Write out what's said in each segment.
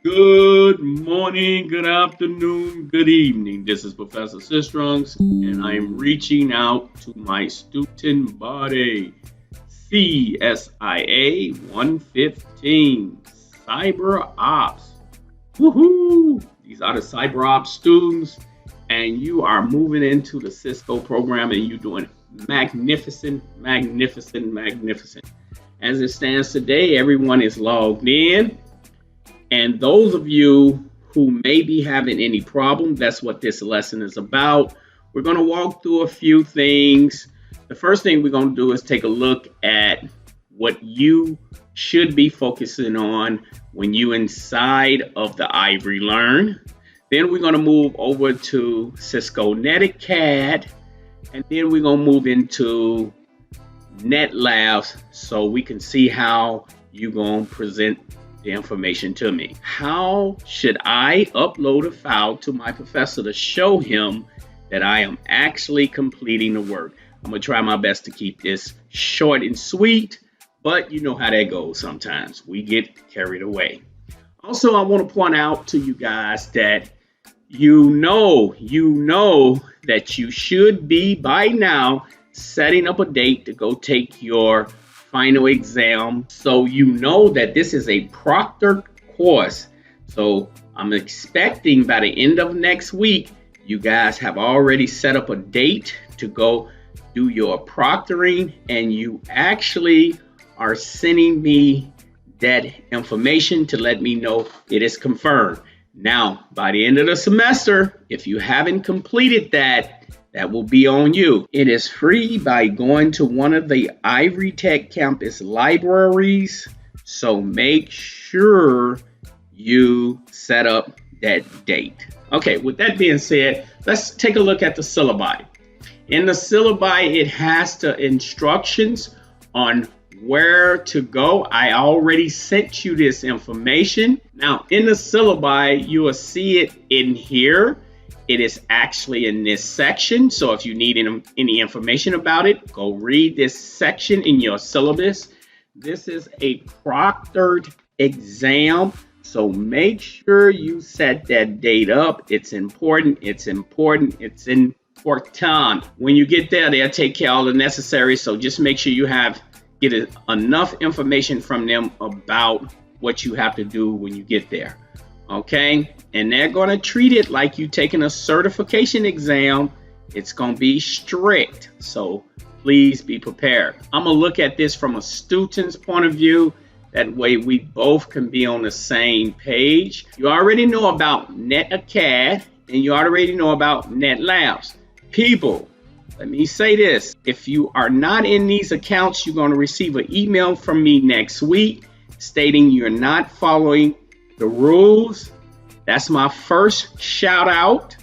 Good morning, good afternoon, good evening. This is Professor Sistrungs, and I am reaching out to my student body. CSIA 115, Cyber Ops. Woohoo! These are the Cyber Ops students, and you are moving into the Cisco program, and you're doing magnificent, magnificent, magnificent. As it stands today, everyone is logged in. And those of you who may be having any problem, that's what this lesson is about. We're going to walk through a few things. The first thing we're going to do is take a look at what you should be focusing on when you inside of the Ivory Learn. Then we're going to move over to Cisco NetCAD, and then we're going to move into NetLab so we can see how you're going to present the information to me. How should I upload a file to my professor to show him that I am actually completing the work? I'm gonna try my best to keep this short and sweet, but you know how that goes sometimes. We get carried away. Also, I want to point out to you guys that you know that you should be by now setting up a date to go take your final exam, so you know that this is a proctored course. So I'm expecting by the end of next week you guys have already set up a date to go do your proctoring, and you actually are sending me that information to let me know it is confirmed. Now, by the end of the semester, if you haven't completed that will be on you. It is free by going to one of the Ivory Tech campus libraries. So make sure you set up that date. Okay, with that being said, let's take a look at the syllabi. In the syllabi, it has the instructions on where to go. I already sent you this information. Now, in the syllabi, you will see it in here. It is actually in this section. So if you need any information about it, go read this section in your syllabus. This is a proctored exam. So make sure you set that date up. It's important. It's important. It's important. When you get there, they'll take care of all the necessary. So just make sure you get enough information from them about what you have to do when you get there. Okay, and they're going to treat it like you taking a certification exam. It's going to be strict, so please be prepared. I'm going to look at this from a student's point of view. That way we both can be on the same page. You already know about NetCAD and you already know about NetLab. People, let me say this. If you are not in these accounts, you're going to receive an email from me next week stating you're not following the rules. That's my first shout out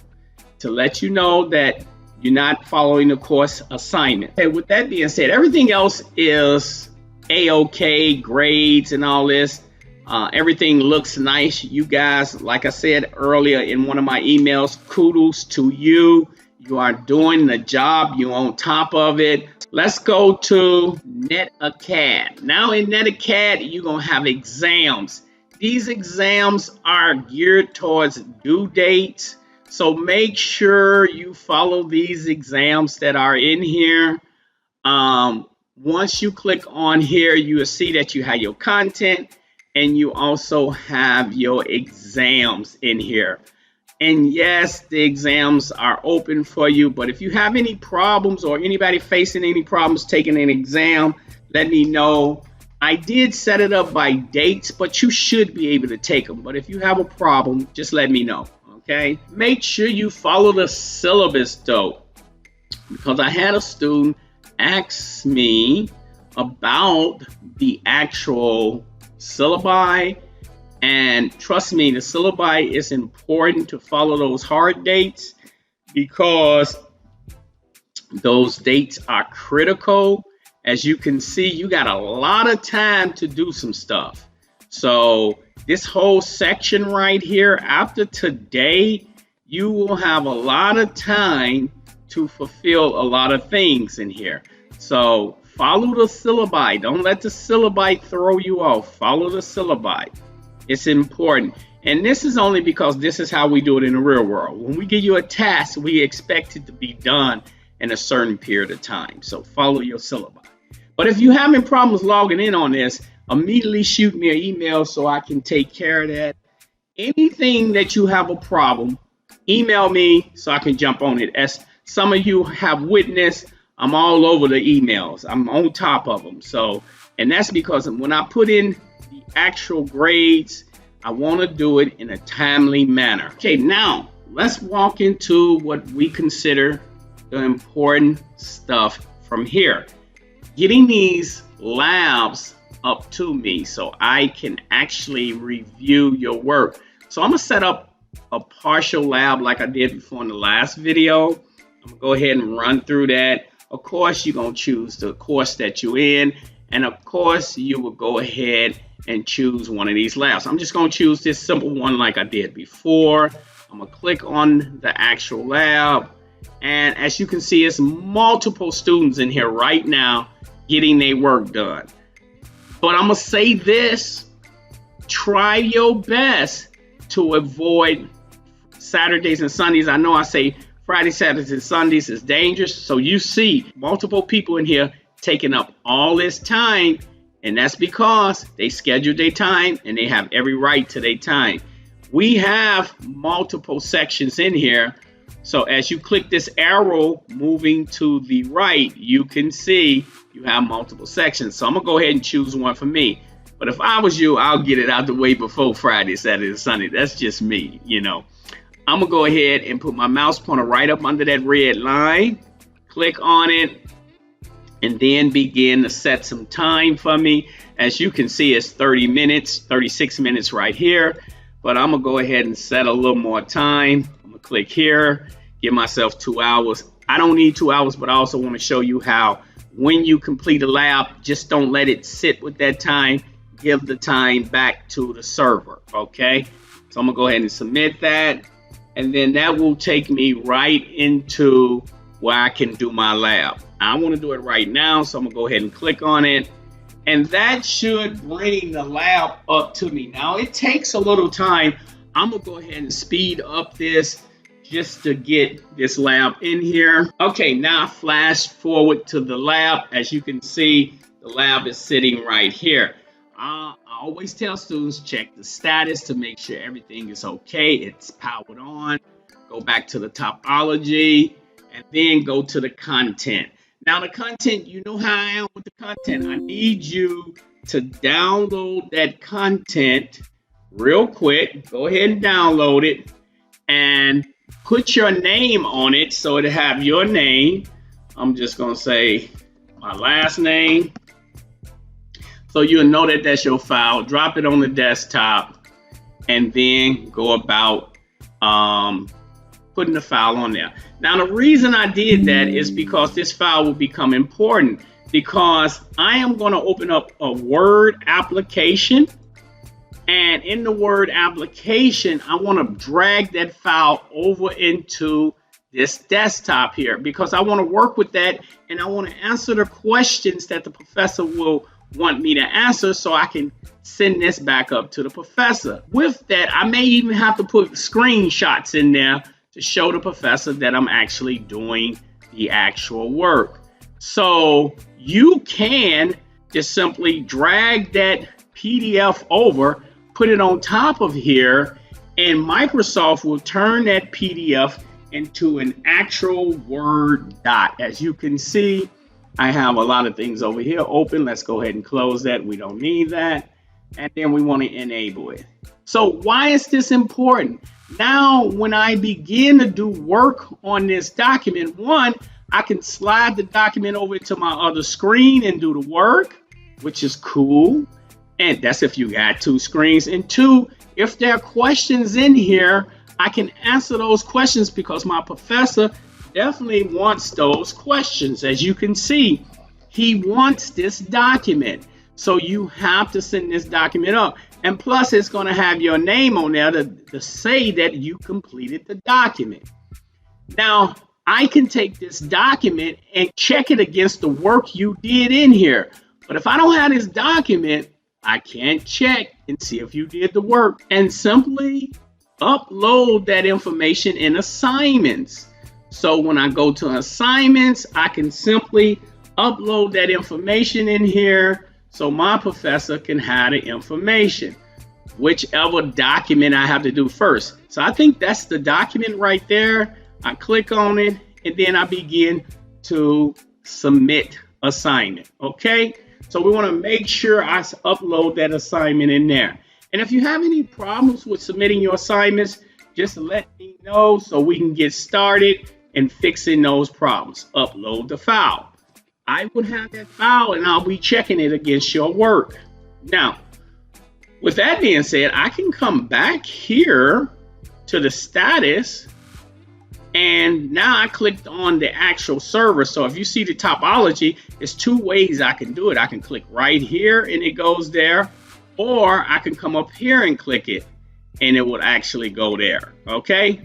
to let you know that you're not following the course assignment. Okay, with that being said, everything else is a-okay, grades and all this. Everything looks nice. You guys, like I said earlier in one of my emails, kudos to you. You are doing the job. You're on top of it. Let's go to NetCAD. Now in NetCAD, you're going to have exams. These exams are geared towards due dates, so make sure you follow these exams that are in here. Once you click on here, you will see that you have your content and you also have your exams in here. And yes, the exams are open for you, but if you have any problems or anybody facing any problems taking an exam, let me know. I did set it up by dates, but you should be able to take them. But if you have a problem, just let me know, okay? Make sure you follow the syllabus though, because I had a student ask me about the actual syllabi, and trust me, the syllabi is important to follow those hard dates because those dates are critical. As you can see, you got a lot of time to do some stuff. So this whole section right here, after today, you will have a lot of time to fulfill a lot of things in here. So follow the syllabi. Don't let the syllabi throw you off. Follow the syllabi. It's important. And this is only because this is how we do it in the real world. When we give you a task, we expect it to be done in a certain period of time. So follow your syllabi. But if you're having problems logging in on this, immediately shoot me an email so I can take care of that. Anything that you have a problem, email me so I can jump on it. As some of you have witnessed, I'm all over the emails. I'm on top of them. So, and that's because when I put in the actual grades, I want to do it in a timely manner. Okay, now let's walk into what we consider the important stuff from here. Getting these labs up to me so I can actually review your work. So I'm gonna set up a partial lab like I did before in the last video. I'm gonna go ahead and run through that. Of course, you're gonna choose the course that you're in, and of course, you will go ahead and choose one of these labs. I'm just gonna choose this simple one like I did before. I'm gonna click on the actual lab, and as you can see, it's multiple students in here right now getting their work done. But I'm gonna say this, try your best to avoid Saturdays and Sundays. I know I say Friday, Saturdays, and Sundays is dangerous. So you see multiple people in here taking up all this time, and that's because they scheduled their time and they have every right to their time. We have multiple sections in here. So as you click this arrow moving to the right, you can see you have multiple sections. So I'm gonna go ahead and choose one for me. But if I was you, I'll get it out the way before Friday, Saturday, and Sunday. That's just me, you know. I'm gonna go ahead and put my mouse pointer right up under that red line, click on it, and then begin to set some time for me. As you can see, it's 30 minutes, 36 minutes right here. But I'm gonna go ahead and set a little more time. I'm gonna click here, give myself 2 hours. I don't need 2 hours, but I also wanna show you how when you complete a lab, just don't let it sit with that time. Give the time back to the server, okay? So I'm gonna go ahead and submit that. And then that will take me right into where I can do my lab. I wanna do it right now, so I'm gonna go ahead and click on it. And that should bring the lab up to me. Now it takes a little time. I'm gonna go ahead and speed up this just to get this lab in here. Okay, now flash forward to the lab. As you can see, the lab is sitting right here. I always tell students, check the status to make sure everything is okay. It's powered on. Go back to the topology and then go to the content. Now the content, you know how I am with the content. I need you to download that content real quick. Go ahead and download it and put your name on it so it'll have your name. I'm just gonna say my last name. So you'll know that that's your file. Drop it on the desktop and then go about putting the file on there. Now the reason I did that is because this file will become important, because I am going to open up a Word application, and in the Word application I want to drag that file over into this desktop here, because I want to work with that and I want to answer the questions that the professor will want me to answer, so I can send this back up to the professor. With that, I may even have to put screenshots in there to show the professor that I'm actually doing the actual work. So you can just simply drag that PDF over, put it on top of here, and Microsoft will turn that PDF into an actual Word doc. As you can see, I have a lot of things over here open. Let's go ahead and close that. We don't need that. And then we want to enable it. So why is this important? Now, when I begin to do work on this document, one, I can slide the document over to my other screen and do the work, which is cool. And that's if you got two screens. And two, if there are questions in here, I can answer those questions because my professor definitely wants those questions. As you can see, he wants this document. So you have to send this document up. And plus, it's going to have your name on there to say that you completed the document. Now, I can take this document and check it against the work you did in here. But if I don't have this document, I can't check and see if you did the work, and simply upload that information in assignments. So when I go to assignments, I can simply upload that information in here so my professor can have the information, whichever document I have to do first. So I think that's the document right there. I click on it and then I begin to submit assignment. Okay, so we want to make sure I upload that assignment in there. And if you have any problems with submitting your assignments, just let me know so we can get started in fixing those problems. Upload the file. I would have that file and I'll be checking it against your work. Now, with that being said, I can come back here to the status, and now I clicked on the actual server. So if you see the topology, there's two ways I can do it. I can click right here and it goes there, or I can come up here and click it and it would actually go there. Okay,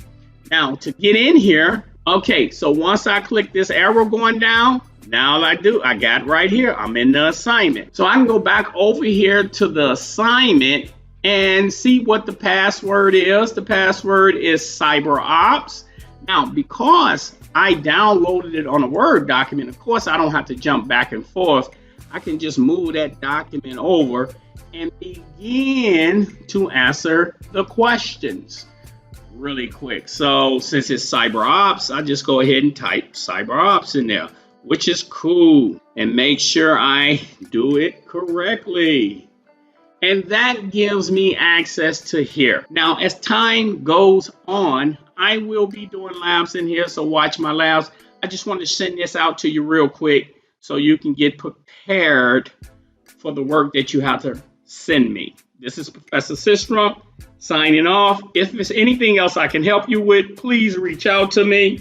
now to get in here, okay, so once I click this arrow going down, now I got right here, I'm in the assignment. So I can go back over here to the assignment and see what the password is. The password is CyberOps. Now, because I downloaded it on a Word document, of course, I don't have to jump back and forth. I can just move that document over and begin to answer the questions really quick. So since it's CyberOps, I just go ahead and type CyberOps in there, which is cool, and make sure I do it correctly. And that gives me access to here. Now, as time goes on, I will be doing labs in here, so watch my labs. I just want to send this out to you real quick so you can get prepared for the work that you have to send me. This is Professor Systrom signing off. If there's anything else I can help you with, please reach out to me.